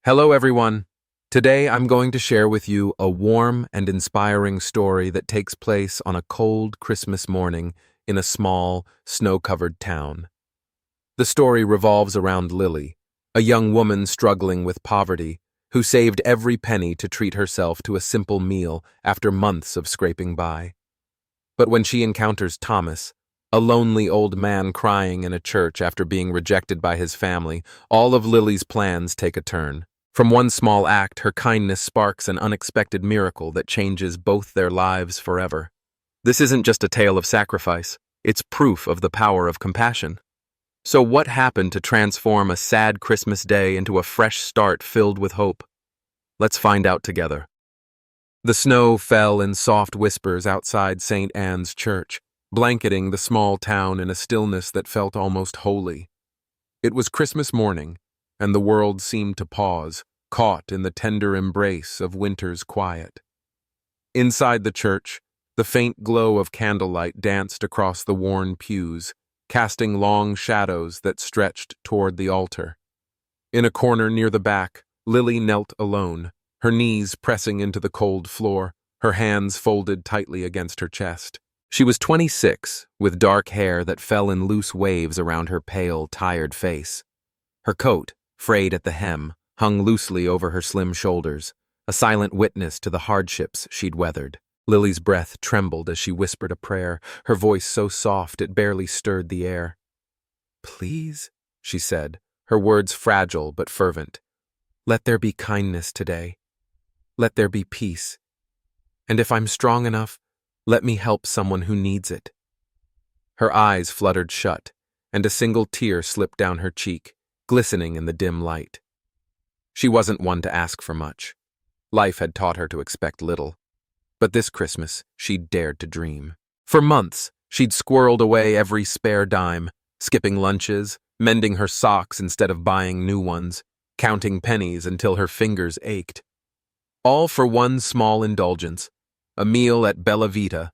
Hello, everyone. Today I'm going to share with you a warm and inspiring story that takes place on a cold Christmas morning in a small, snow-covered town. The story revolves around Lily, a young woman struggling with poverty who saved every penny to treat herself to a simple meal after months of scraping by. But when she encounters Thomas, a lonely old man crying in a church after being rejected by his family, all of Lily's plans take a turn. From one small act, her kindness sparks an unexpected miracle that changes both their lives forever. This isn't just a tale of sacrifice, it's proof of the power of compassion. So what happened to transform a sad Christmas day into a fresh start filled with hope? Let's find out together. The snow fell in soft whispers outside St. Anne's Church, blanketing the small town in a stillness that felt almost holy. It was Christmas morning, and the world seemed to pause, caught in the tender embrace of winter's quiet. Inside the church, the faint glow of candlelight danced across the worn pews, casting long shadows that stretched toward the altar. In a corner near the back, Lily knelt alone, her knees pressing into the cold floor, her hands folded tightly against her chest. She was 26, with dark hair that fell in loose waves around her pale, tired face. Her coat, frayed at the hem, hung loosely over her slim shoulders, a silent witness to the hardships she'd weathered. Lily's breath trembled as she whispered a prayer, her voice so soft it barely stirred the air. "Please," she said, her words fragile but fervent, "let there be kindness today. Let there be peace. And if I'm strong enough, let me help someone who needs it." Her eyes fluttered shut, and a single tear slipped down her cheek, glistening in the dim light. She wasn't one to ask for much. Life had taught her to expect little. But this Christmas, she'd dared to dream. For months, she'd squirreled away every spare dime, skipping lunches, mending her socks instead of buying new ones, counting pennies until her fingers ached. All for one small indulgence, a meal at Bella Vita,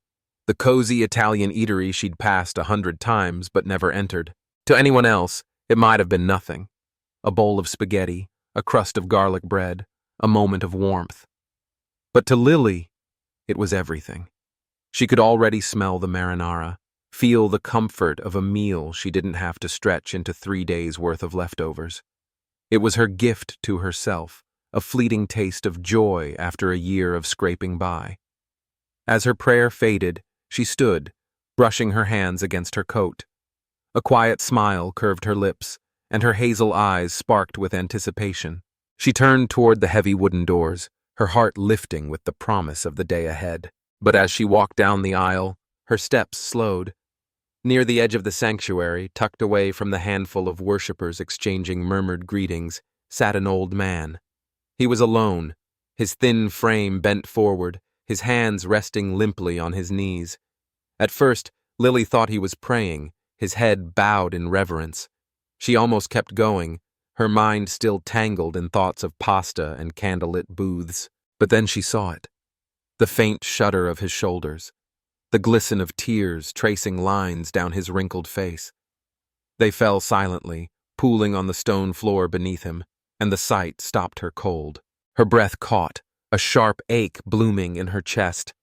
the cozy Italian eatery she'd passed 100 times but never entered. To anyone else, it might have been nothing. A bowl of spaghetti, a crust of garlic bread, a moment of warmth. But to Lily, it was everything. She could already smell the marinara, feel the comfort of a meal she didn't have to stretch into 3 days' worth of leftovers. It was her gift to herself, a fleeting taste of joy after a year of scraping by. As her prayer faded, she stood, brushing her hands against her coat. A quiet smile curved her lips, and her hazel eyes sparked with anticipation. She turned toward the heavy wooden doors, her heart lifting with the promise of the day ahead. But as she walked down the aisle, her steps slowed. Near the edge of the sanctuary, tucked away from the handful of worshippers exchanging murmured greetings, sat an old man. He was alone, his thin frame bent forward, his hands resting limply on his knees. At first, Lily thought he was praying, his head bowed in reverence. She almost kept going, her mind still tangled in thoughts of pasta and candlelit booths. But then she saw it. The faint shudder of his shoulders, the glisten of tears tracing lines down his wrinkled face. They fell silently, pooling on the stone floor beneath him, and the sight stopped her cold. Her breath caught, a sharp ache blooming in her chest.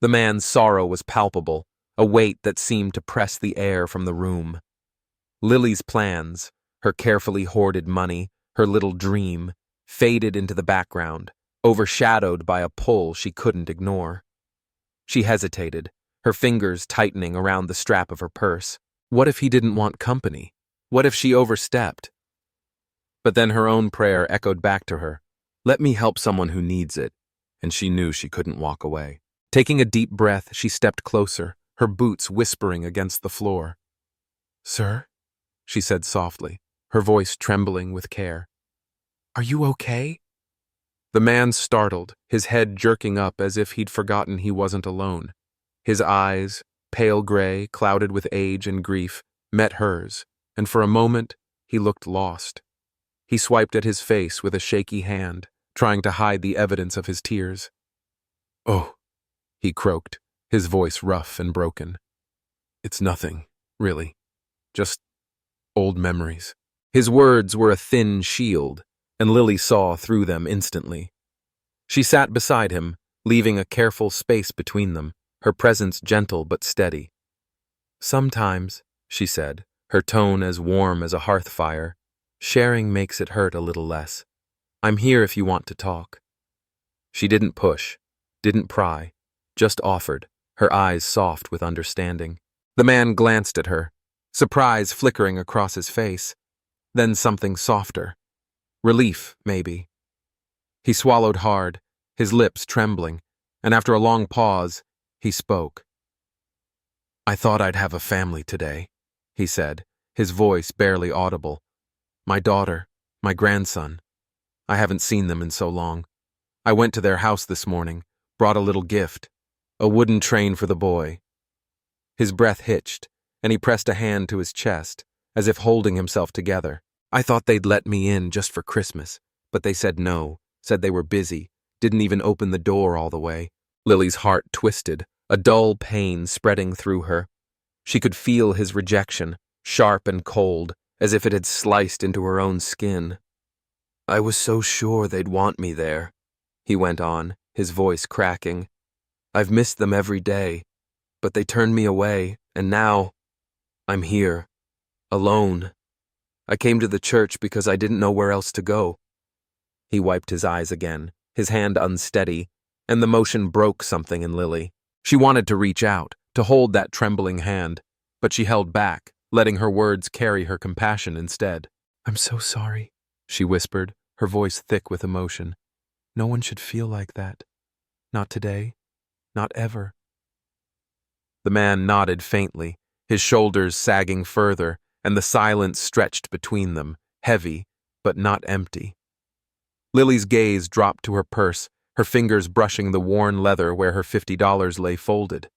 The man's sorrow was palpable, a weight that seemed to press the air from the room. Lily's plans, her carefully hoarded money, her little dream, faded into the background, overshadowed by a pull she couldn't ignore. She hesitated, her fingers tightening around the strap of her purse. What if he didn't want company? What if she overstepped? But then her own prayer echoed back to her, "Let me help someone who needs it," and she knew she couldn't walk away. Taking a deep breath, she stepped closer, her boots whispering against the floor. "Sir?" she said softly, her voice trembling with care. "Are you okay?" The man startled, his head jerking up as if he'd forgotten he wasn't alone. His eyes, pale gray, clouded with age and grief, met hers, and for a moment he looked lost. He swiped at his face with a shaky hand, trying to hide the evidence of his tears. "Oh," he croaked, his voice rough and broken. "It's nothing, really. Just old memories." His words were a thin shield, and Lily saw through them instantly. She sat beside him, leaving a careful space between them, her presence gentle but steady. "Sometimes," she said, her tone as warm as a hearth fire, "sharing makes it hurt a little less. I'm here if you want to talk." She didn't push, didn't pry, just offered, her eyes soft with understanding. The man glanced at her, surprise flickering across his face, then something softer. Relief, maybe. He swallowed hard, his lips trembling, and after a long pause, he spoke. "I thought I'd have a family today," he said, his voice barely audible. "My daughter, my grandson. I haven't seen them in so long. I went to their house this morning, brought a little gift, a wooden train for the boy." His breath hitched, and he pressed a hand to his chest, as if holding himself together. "I thought they'd let me in just for Christmas, but they said no, said they were busy, didn't even open the door all the way." Lily's heart twisted, a dull pain spreading through her. She could feel his rejection, sharp and cold, as if it had sliced into her own skin. "I was so sure they'd want me there," he went on, his voice cracking. "I've missed them every day, but they turned me away, and now I'm here, alone. I came to the church because I didn't know where else to go." He wiped his eyes again, his hand unsteady, and the motion broke something in Lily. She wanted to reach out, to hold that trembling hand, but she held back, letting her words carry her compassion instead. "I'm so sorry," she whispered, her voice thick with emotion. "No one should feel like that. Not today. Not ever." The man nodded faintly, his shoulders sagging further, and the silence stretched between them, heavy, but not empty. Lily's gaze dropped to her purse, her fingers brushing the worn leather where her $50 lay folded.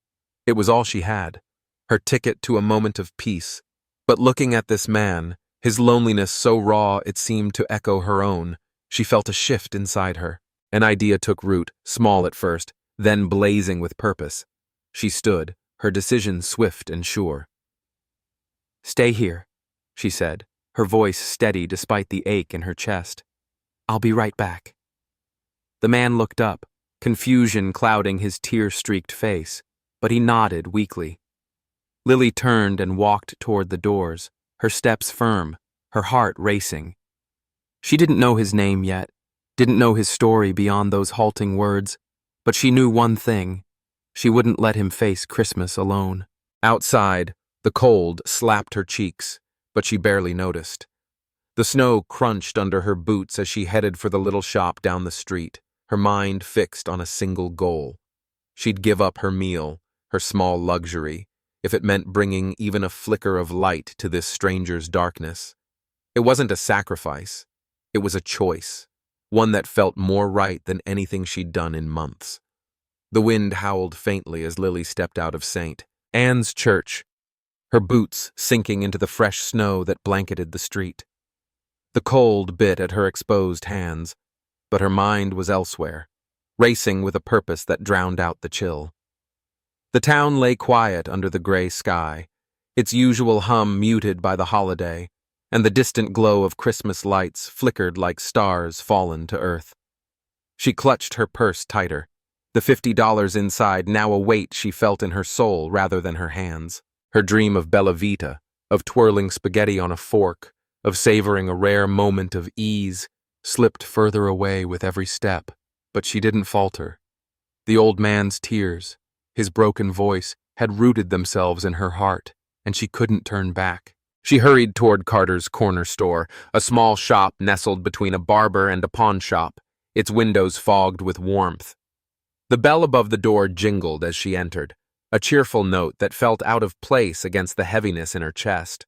It was all she had, her ticket to a moment of peace. But looking at this man, his loneliness so raw it seemed to echo her own, she felt a shift inside her. An idea took root, small at first, then blazing with purpose. She stood, her decision swift and sure. "Stay here," she said, her voice steady despite the ache in her chest. "I'll be right back." The man looked up, confusion clouding his tear-streaked face, but he nodded weakly. Lily turned and walked toward the doors, her steps firm, her heart racing. She didn't know his name yet, didn't know his story beyond those halting words, but she knew one thing: she wouldn't let him face Christmas alone. Outside, the cold slapped her cheeks, but she barely noticed. The snow crunched under her boots as she headed for the little shop down the street, her mind fixed on a single goal. She'd give up her meal, her small luxury, if it meant bringing even a flicker of light to this stranger's darkness. It wasn't a sacrifice. It was a choice, one that felt more right than anything she'd done in months. The wind howled faintly as Lily stepped out of St. Anne's Church, her boots sinking into the fresh snow that blanketed the street. The cold bit at her exposed hands, but her mind was elsewhere, racing with a purpose that drowned out the chill. The town lay quiet under the gray sky, its usual hum muted by the holiday, and the distant glow of Christmas lights flickered like stars fallen to earth. She clutched her purse tighter, the $50 inside now a weight she felt in her soul rather than her hands. Her dream of Bella Vita, of twirling spaghetti on a fork, of savoring a rare moment of ease, slipped further away with every step, but she didn't falter. The old man's tears, his broken voice, had rooted themselves in her heart, and she couldn't turn back. She hurried toward Carter's corner store, a small shop nestled between a barber and a pawn shop, its windows fogged with warmth. The bell above the door jingled as she entered, a cheerful note that felt out of place against the heaviness in her chest.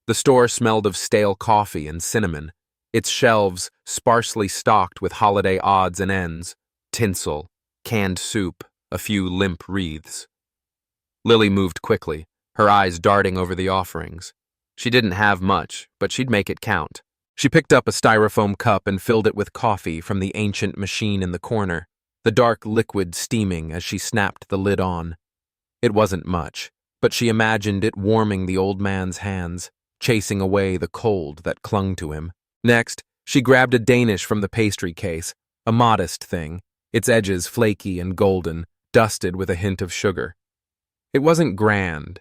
The store smelled of stale coffee and cinnamon, its shelves sparsely stocked with holiday odds and ends, tinsel, canned soup, a few limp wreaths. Lily moved quickly, her eyes darting over the offerings. She didn't have much, but she'd make it count. She picked up a styrofoam cup and filled it with coffee from the ancient machine in the corner, the dark liquid steaming as she snapped the lid on. It wasn't much, but she imagined it warming the old man's hands, chasing away the cold that clung to him. Next, She grabbed a Danish from the pastry case, a modest thing, its edges flaky and golden, dusted with a hint of sugar. It wasn't grand,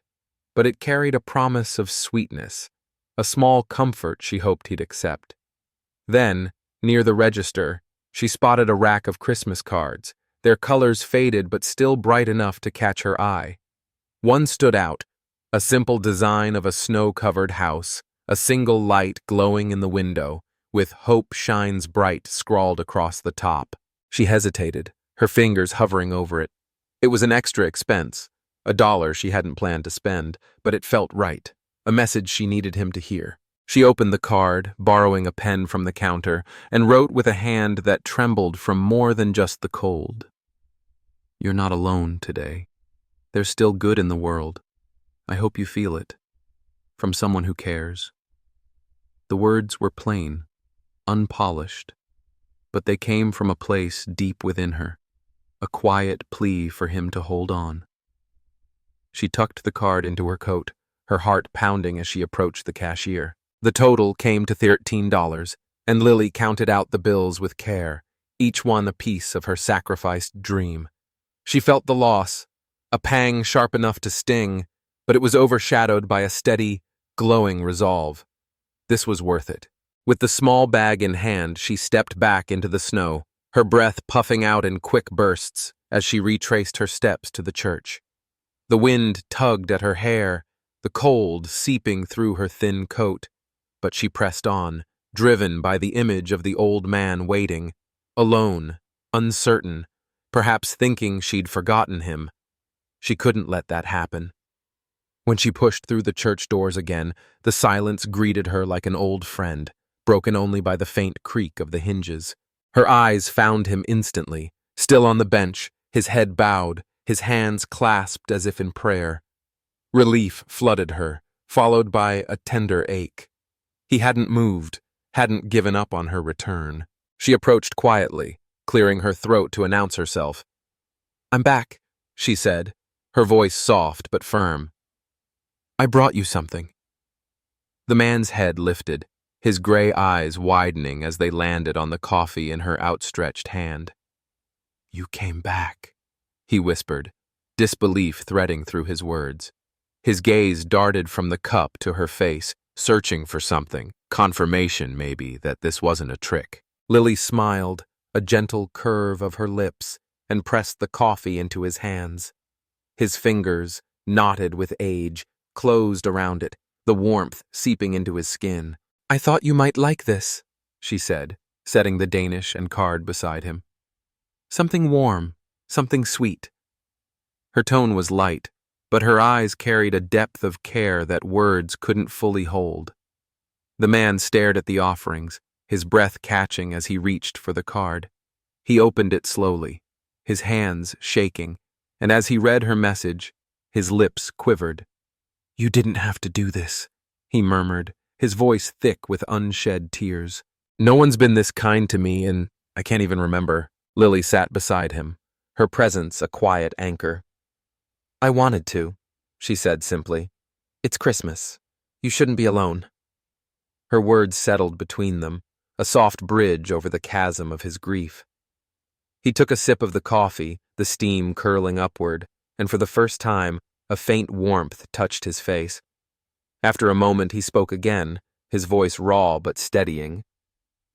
but it carried a promise of sweetness, a small comfort she hoped he'd accept. Then, near the register, she spotted a rack of Christmas cards, their colors faded but still bright enough to catch her eye. One stood out, a simple design of a snow-covered house, a single light glowing in the window, with "Hope Shines Bright" scrawled across the top. She hesitated, her fingers hovering over it. It was an extra expense, $1 she hadn't planned to spend, but it felt right, a message she needed him to hear. She opened the card, borrowing a pen from the counter, and wrote with a hand that trembled from more than just the cold. "You're not alone today. There's still good in the world. I hope you feel it. From someone who cares." The words were plain, unpolished, but they came from a place deep within her, a quiet plea for him to hold on. She tucked the card into her coat, her heart pounding as she approached the cashier. The total came to $13, and Lily counted out the bills with care, each one a piece of her sacrificed dream. She felt the loss, a pang sharp enough to sting, but it was overshadowed by a steady, glowing resolve. This was worth it. With the small bag in hand, she stepped back into the snow, her breath puffing out in quick bursts as she retraced her steps to the church. The wind tugged at her hair, the cold seeping through her thin coat, but she pressed on, driven by the image of the old man waiting, alone, uncertain, perhaps thinking she'd forgotten him. She couldn't let that happen. When she pushed through the church doors again, the silence greeted her like an old friend, broken only by the faint creak of the hinges. Her eyes found him instantly, still on the bench, his head bowed, his hands clasped as if in prayer. Relief flooded her, followed by a tender ache. He hadn't moved, hadn't given up on her return. She approached quietly, clearing her throat to announce herself. "I'm back," she said, her voice soft but firm. "I brought you something." The man's head lifted, his gray eyes widening as they landed on the coffee in her outstretched hand. "You came back," he whispered, disbelief threading through his words. His gaze darted from the cup to her face, searching for something, confirmation maybe that this wasn't a trick. Lily smiled, a gentle curve of her lips, and pressed the coffee into his hands. His fingers, knotted with age, closed around it, the warmth seeping into his skin. "I thought you might like this," she said, setting the Danish and card beside him. "Something warm, something sweet." Her tone was light, but her eyes carried a depth of care that words couldn't fully hold. The man stared at the offerings, his breath catching as he reached for the card. He opened it slowly, his hands shaking, and as he read her message, his lips quivered. "You didn't have to do this," he murmured, his voice thick with unshed tears. "No one's been this kind to me in, I can't even remember." Lily sat beside him, her presence a quiet anchor. "I wanted to," she said simply. "It's Christmas. You shouldn't be alone." Her words settled between them, a soft bridge over the chasm of his grief. He took a sip of the coffee, the steam curling upward, and for the first time, a faint warmth touched his face. After a moment, he spoke again, his voice raw but steadying.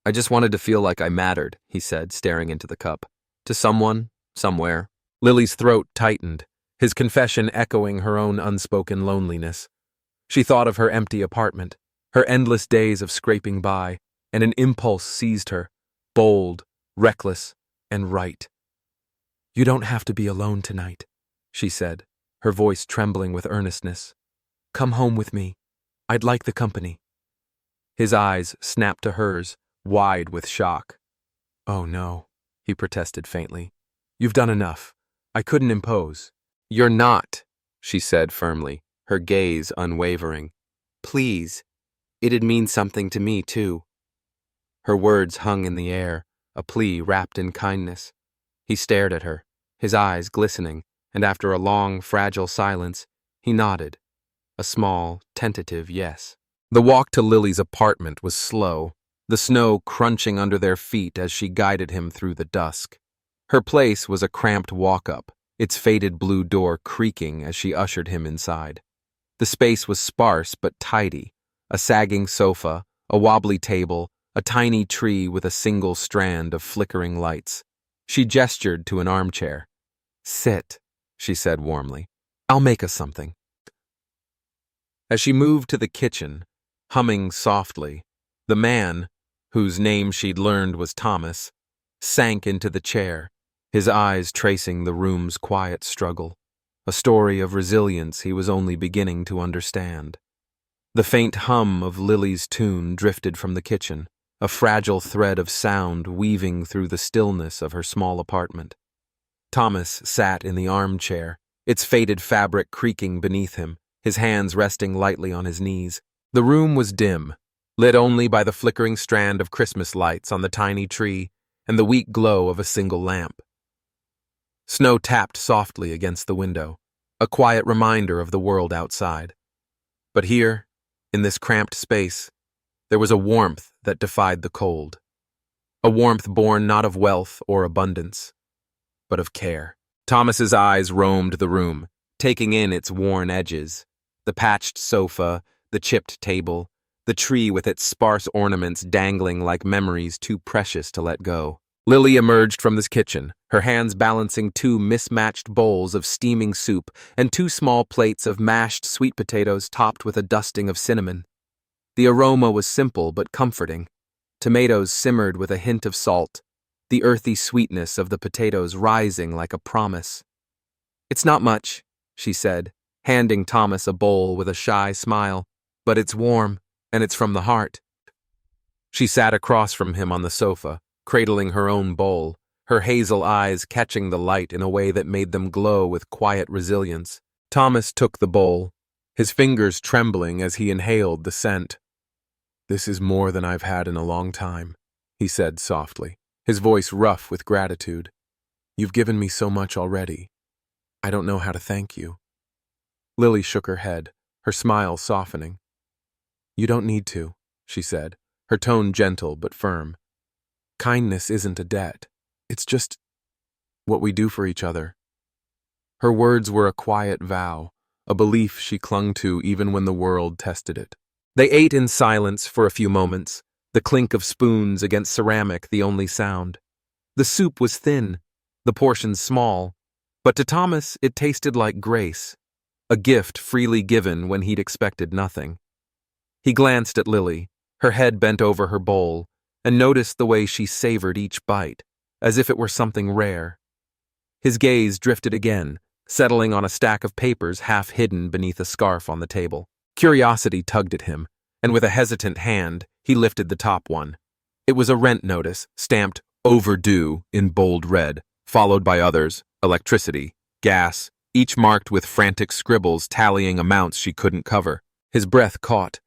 "I just wanted to feel like I mattered," he said, staring into the cup. "To someone, somewhere." Lily's throat tightened, his confession echoing her own unspoken loneliness. She thought of her empty apartment, her endless days of scraping by, and an impulse seized her, bold, reckless, and right. "You don't have to be alone tonight," she said, her voice trembling with earnestness. "Come home with me. I'd like the company." His eyes snapped to hers, wide with shock. "Oh no," he protested faintly. "You've done enough. I couldn't impose." "You're not," she said firmly, her gaze unwavering. "Please. It'd mean something to me, too." Her words hung in the air, a plea wrapped in kindness. He stared at her, his eyes glistening, and after a long, fragile silence, he nodded, a small, tentative yes. The walk to Lily's apartment was slow, the snow crunching under their feet as she guided him through the dusk. Her place was a cramped walk-up, its faded blue door creaking as she ushered him inside. The space was sparse but tidy, a sagging sofa, a wobbly table, a tiny tree with a single strand of flickering lights. She gestured to an armchair. "Sit," she said warmly. "I'll make us something." As she moved to the kitchen, humming softly, the man, whose name she'd learned was Thomas, sank into the chair, his eyes tracing the room's quiet struggle, a story of resilience he was only beginning to understand. The faint hum of Lily's tune drifted from the kitchen, a fragile thread of sound weaving through the stillness of her small apartment. Thomas sat in the armchair, its faded fabric creaking beneath him, his hands resting lightly on his knees. The room was dim, lit only by the flickering strand of Christmas lights on the tiny tree and the weak glow of a single lamp. Snow tapped softly against the window, a quiet reminder of the world outside. But here, in this cramped space, there was a warmth that defied the cold. A warmth born not of wealth or abundance, but of care. Thomas's eyes roamed the room, taking in its worn edges, the patched sofa, the chipped table, the tree with its sparse ornaments dangling like memories too precious to let go. Lily emerged from this kitchen, her hands balancing two mismatched bowls of steaming soup and two small plates of mashed sweet potatoes topped with a dusting of cinnamon. The aroma was simple but comforting. Tomatoes simmered with a hint of salt, the earthy sweetness of the potatoes rising like a promise. "It's not much," she said, handing Thomas a bowl with a shy smile, "but it's warm, and it's from the heart." She sat across from him on the sofa, cradling her own bowl, her hazel eyes catching the light in a way that made them glow with quiet resilience. Thomas took the bowl, his fingers trembling as he inhaled the scent. "This is more than I've had in a long time," he said softly, his voice rough with gratitude. "You've given me so much already. I don't know how to thank you." Lily shook her head, her smile softening. "You don't need to," she said, her tone gentle but firm. "Kindness isn't a debt. It's just what we do for each other." Her words were a quiet vow, a belief she clung to even when the world tested it. They ate in silence for a few moments, the clink of spoons against ceramic the only sound. The soup was thin, the portions small, but to Thomas it tasted like grace, a gift freely given when he'd expected nothing. He glanced at Lily, her head bent over her bowl, and noticed the way she savored each bite, as if it were something rare. His gaze drifted again, settling on a stack of papers half hidden beneath a scarf on the table. Curiosity tugged at him, and with a hesitant hand, he lifted the top one. It was a rent notice, stamped "Overdue" in bold red, followed by others, electricity, gas, each marked with frantic scribbles tallying amounts she couldn't cover. His breath caught,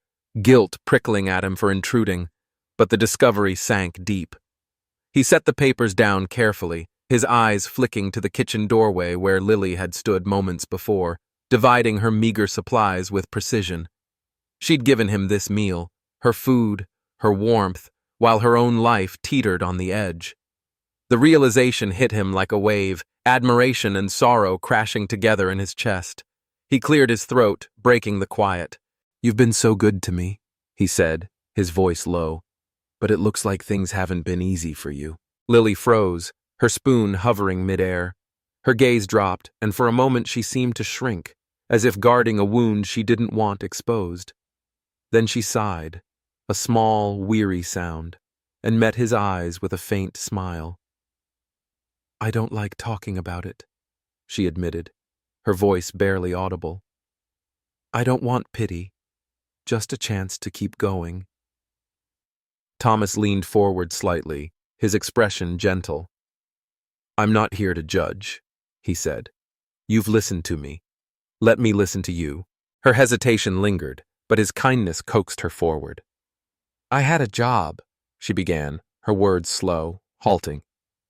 guilt prickling at him for intruding, but the discovery sank deep. He set the papers down carefully, his eyes flicking to the kitchen doorway where Lily had stood moments before, dividing her meager supplies with precision. She'd given him this meal, her food, her warmth, while her own life teetered on the edge. The realization hit him like a wave, admiration and sorrow crashing together in his chest. He cleared his throat, breaking the quiet. "You've been so good to me," he said, his voice low. "But it looks like things haven't been easy for you." Lily froze, her spoon hovering midair. Her gaze dropped, and for a moment she seemed to shrink, as if guarding a wound she didn't want exposed. Then she sighed, a small, weary sound, and met his eyes with a faint smile. "I don't like talking about it," she admitted, her voice barely audible. "I don't want pity, just a chance to keep going." Thomas leaned forward slightly, his expression gentle. "I'm not here to judge," he said. "You've listened to me. Let me listen to you." Her hesitation lingered, but his kindness coaxed her forward. "I had a job," she began, her words slow, halting.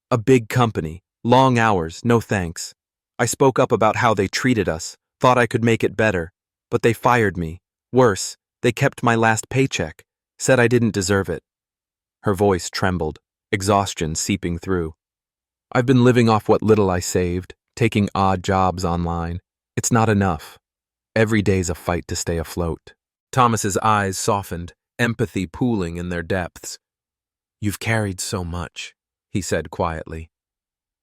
"A big company, long hours, no thanks. I spoke up about how they treated us, thought I could make it better, but they fired me. Worse, they kept my last paycheck, said I didn't deserve it. Her voice trembled, exhaustion seeping through. I've been living off what little I saved, taking odd jobs online. It's not enough. Every day's a fight to stay afloat. Thomas's eyes softened, empathy pooling in their depths. You've carried so much, he said quietly.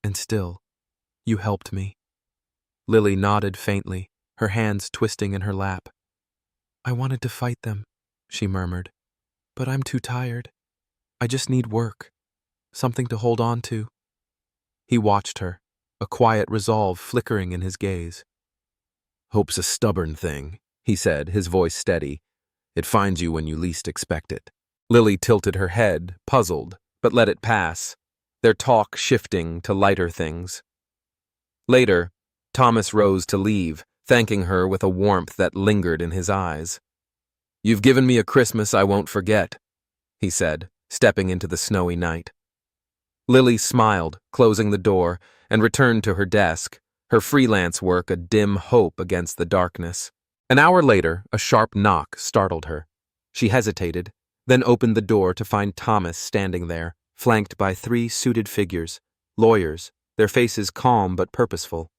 And still, you helped me. Lily nodded faintly, her hands twisting in her lap. I wanted to fight them, she murmured, but I'm too tired. I just need work, something to hold on to. He watched her, a quiet resolve flickering in his gaze. Hope's a stubborn thing, he said, his voice steady. It finds you when you least expect it. Lily tilted her head, puzzled, but let it pass, their talk shifting to lighter things. Later, Thomas rose to leave, thanking her with a warmth that lingered in his eyes. You've given me a Christmas I won't forget, he said, stepping into the snowy night. Lily smiled, closing the door, and returned to her desk, her freelance work a dim hope against the darkness. An hour later, a sharp knock startled her. She hesitated, then opened the door to find Thomas standing there, flanked by 3 suited figures, lawyers, their faces calm but purposeful.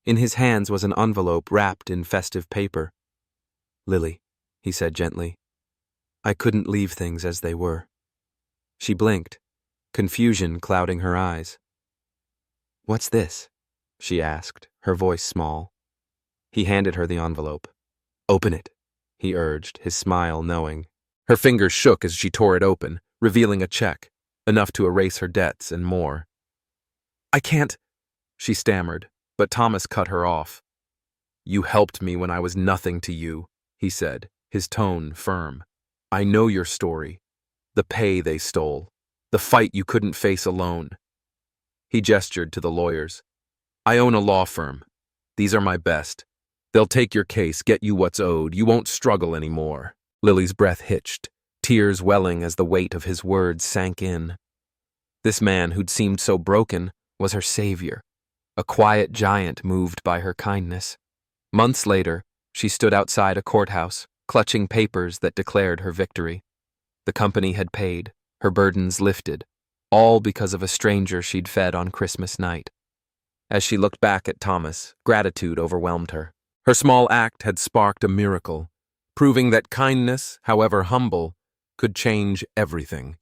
In his hands was an envelope wrapped in festive paper. Lily, he said gently, I couldn't leave things as they were. She blinked, confusion clouding her eyes. What's this? She asked, her voice small. He handed her the envelope. Open it, he urged, his smile knowing. Her fingers shook as she tore it open, revealing a check, enough to erase her debts and more. I can't, she stammered, but Thomas cut her off. You helped me when I was nothing to you, he said, his tone firm. I know your story. The pay they stole. The fight you couldn't face alone. He gestured to the lawyers. I own a law firm. These are my best. They'll take your case, get you what's owed. You won't struggle anymore. Lily's breath hitched, tears welling as the weight of his words sank in. This man who'd seemed so broken was her savior, a quiet giant moved by her kindness. Months later, she stood outside a courthouse, clutching papers that declared her victory. The company had paid, her burdens lifted, all because of a stranger she'd fed on Christmas night. As she looked back at Thomas, gratitude overwhelmed her. Her small act had sparked a miracle, proving that kindness, however humble, could change everything.